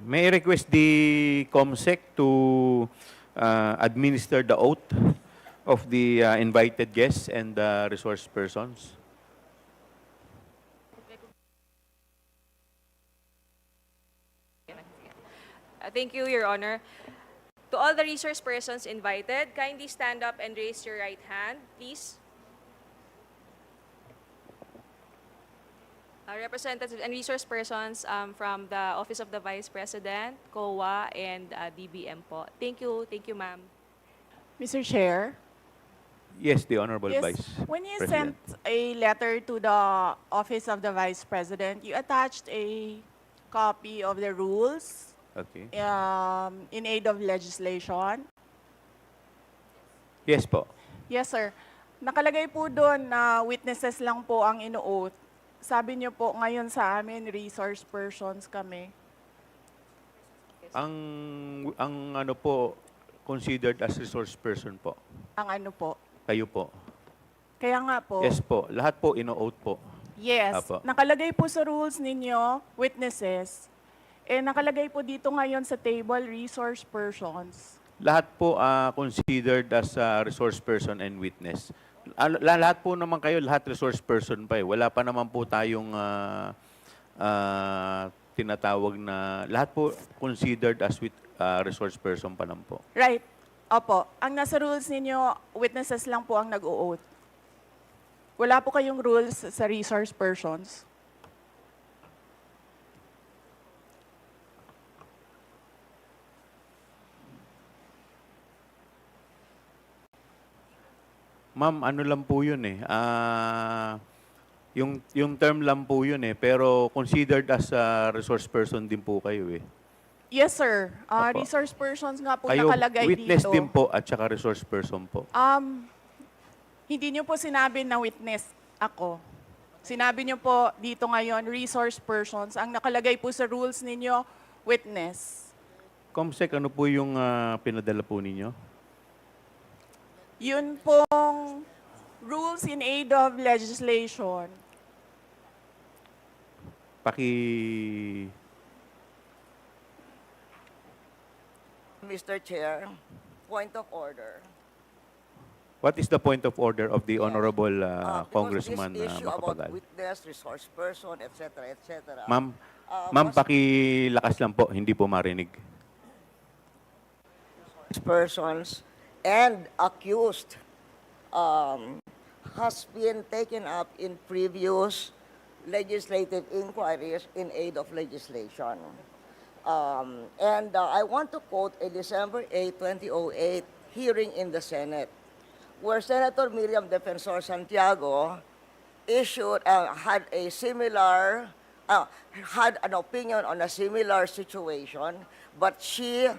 May I request the COMSEC to administer the oath of the invited guests and the resource persons? Thank you, Your Honor. To all the resource persons invited, kindly stand up and raise your right hand, please. Representatives and resource persons from the Office of the Vice President, COA, and DBM po. Thank you, ma'am. Mr. Chair, Yes, the Honorable yes, Vice when you President. sent a letter to the Office of the Vice President, you attached a copy of the rules Okay. in aid of legislation. Yes po. Yes, sir. Nakalagay po doon na witnesses lang po ang ino-oath. Sabi niyo po ngayon sa amin, resource persons kami. Ang ano po, considered as resource person po. Ang ano po. Kayo po. Kaya nga po. Yes po. Lahat po ino-oath po. Yes. Apo. Nakalagay po sa rules ninyo, witnesses. Nakalagay po dito ngayon sa table, resource persons. Lahat po considered as resource person and witness. Lahat po naman kayo, lahat resource person pa eh. Wala pa naman po tayong tinatawag na, lahat po considered as resource person pa lang po. Right. Opo. Ang nasa rules ninyo, witnesses lang po ang nag-o-oath. Wala po kayong rules sa resource persons. Ma'am, ano lang po yun eh. Yung term lang po yun eh. Pero considered as a resource person din po kayo eh. Yes, sir. Opo. Resource persons nga po Kayo, nakalagay witness dito. din po at saka resource person po. Hindi niyo po sinabi na witness ako. Sinabi niyo po dito ngayon, resource persons. Ang nakalagay po sa rules ninyo, witness. COMSEC, ano po yung pinadala po ninyo? Yun pong rules in aid of legislation. Mr. Chair, point of order. What is the point of order of the Honorable Because Congressman this issue about Macapagal? witness, resource person, etc., etc. Ma'am, pakilakas lang po, hindi po marinig. Persons and accused has been taken up in previous legislative inquiries in aid of legislation. I want to quote a December 8, 2008 hearing in the Senate, where Senator Miriam Defensor Santiago issued, had an opinion on a similar situation, but she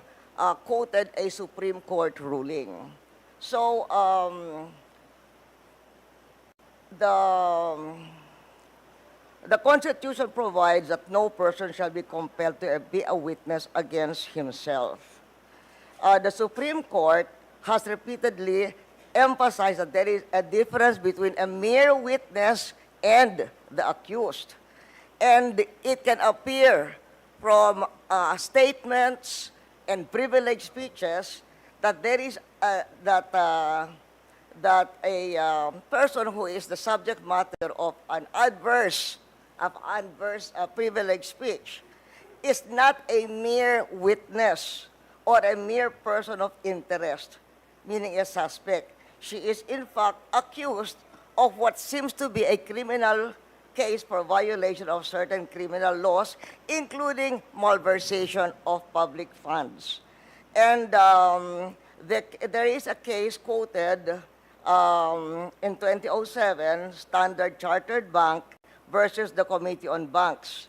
quoted a Supreme Court ruling. So, the Constitution provides that no person shall be compelled to be a witness against himself. The Supreme Court has repeatedly emphasized that there is a difference between a mere witness and the accused. And it can appear from statements and privileged speeches that there is that a person who is the subject matter of an adverse privileged speech is not a mere witness or a mere person of interest, meaning a suspect. She is in fact accused of what seems to be a criminal case for violation of certain criminal laws, including malversation of public funds. And there is a case quoted in 2007, Standard Chartered Bank versus the Committee on Banks,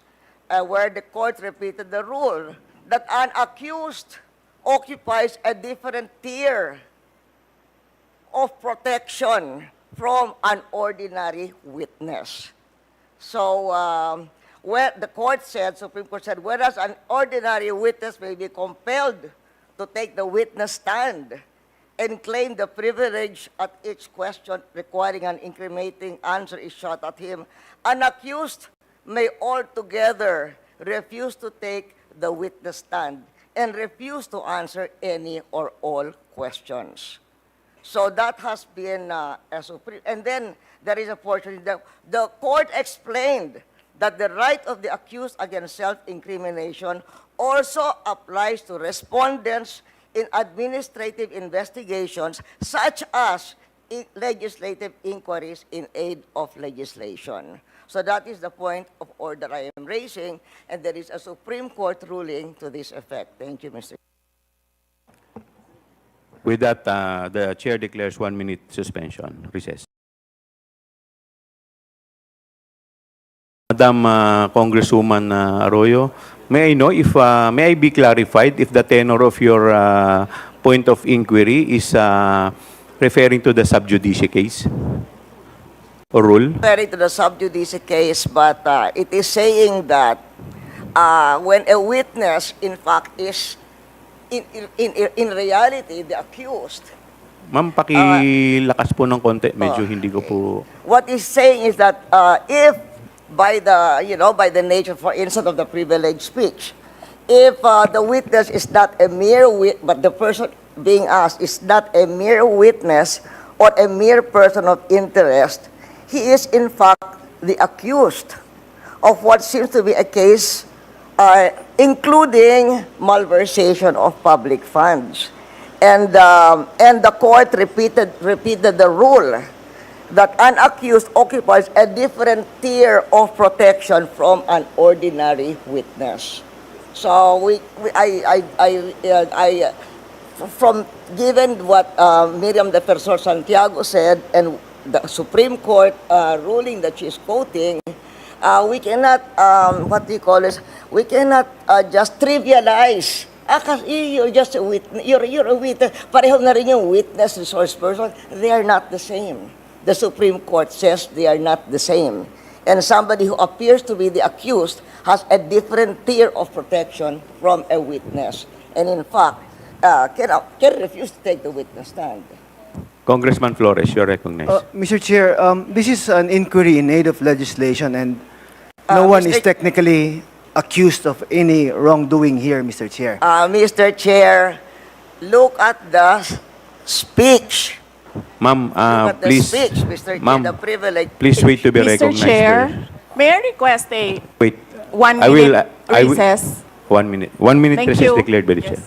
where the court repeated the rule that an accused occupies a different tier of protection from an ordinary witness. So, where the court said, Supreme Court said, whereas an ordinary witness may be compelled to take the witness stand and claim the privilege at each question requiring an incriminating answer is shot at him, an accused may altogether refuse to take the witness stand and refuse to answer any or all questions. So that has been a supreme. And then there is a portion, the court explained that the right of the accused against self-incrimination also applies to respondents in administrative investigations, such as legislative inquiries in aid of legislation. So that is the point of order I am raising, and there is a Supreme Court ruling to this effect. Thank you, Mr. With that, the chair declares 1 minute suspension. Recess. Madam Congresswoman Arroyo, may I know if, may I be clarified if the tenor of your point of inquiry is referring to the sub judice case or rule? Referring to the sub judice case, but it is saying that when a witness, in fact, is in reality the accused. Ma'am, pakilakas po ng konti. Medyo hindi ko po... What he's saying is that if by the nature, for instance, of the privileged speech, if the witness is not a mere but the person being asked is not a mere witness or a mere person of interest, he is in fact the accused of what seems to be a case including malversation of public funds. And the court repeated the rule that an accused occupies a different tier of protection from an ordinary witness. So from given what Miriam Defensor Santiago said and the Supreme Court ruling that she's quoting, we cannot we cannot just trivialize. Kasi you're just a witness. You're a witness. Pareho na rin yung witness, resource person. They are not the same. The Supreme Court says they are not the same. And somebody who appears to be the accused has a different tier of protection from a witness. And in fact, can refuse to take the witness stand. Congressman Flores, you're recognized. Mr. Chair, this is an inquiry in aid of legislation, and no one is technically accused of any wrongdoing here, Mr. Chair. Mr. Chair, look at the speech. Ma'am, Look at the please, speech, Mr. Chair, ma'am, the privilege. please wait to be Mr. recognized. Chair, please. may I request a Wait. 1 I will, minute I will- recess? 1 minute. 1 minute Thank recess you. declared by the Yes. chair.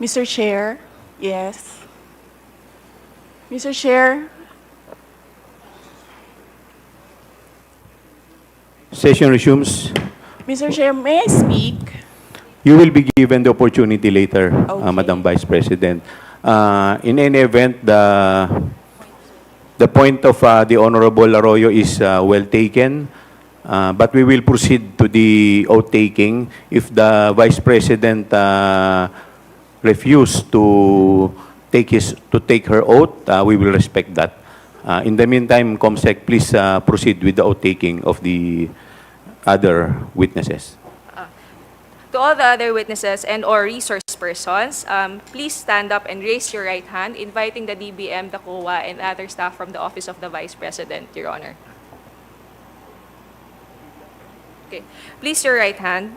Mr. Chair, yes. Mr. Chair, Session resumes. Mr. Chair, may I speak? You will be given the opportunity later, Okay. Madam Vice President. In any event, the point of the Honorable Arroyo is well taken, but we will proceed to the oath taking. If the Vice President refuse to take her oath, we will respect that. In the meantime, COMSEC, please proceed with the oath taking of the other witnesses. To all the other witnesses and/or resource persons, please stand up and raise your right hand, inviting the DBM, the COA, and other staff from the Office of the Vice President, Your Honor. Okay, please your right hand.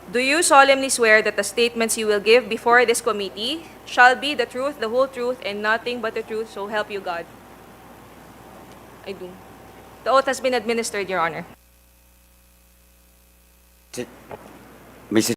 Do you solemnly swear that the statements you will give before this committee shall be the truth, the whole truth, and nothing but the truth, so help you God? I do. The oath has been administered, Your Honor. Mr.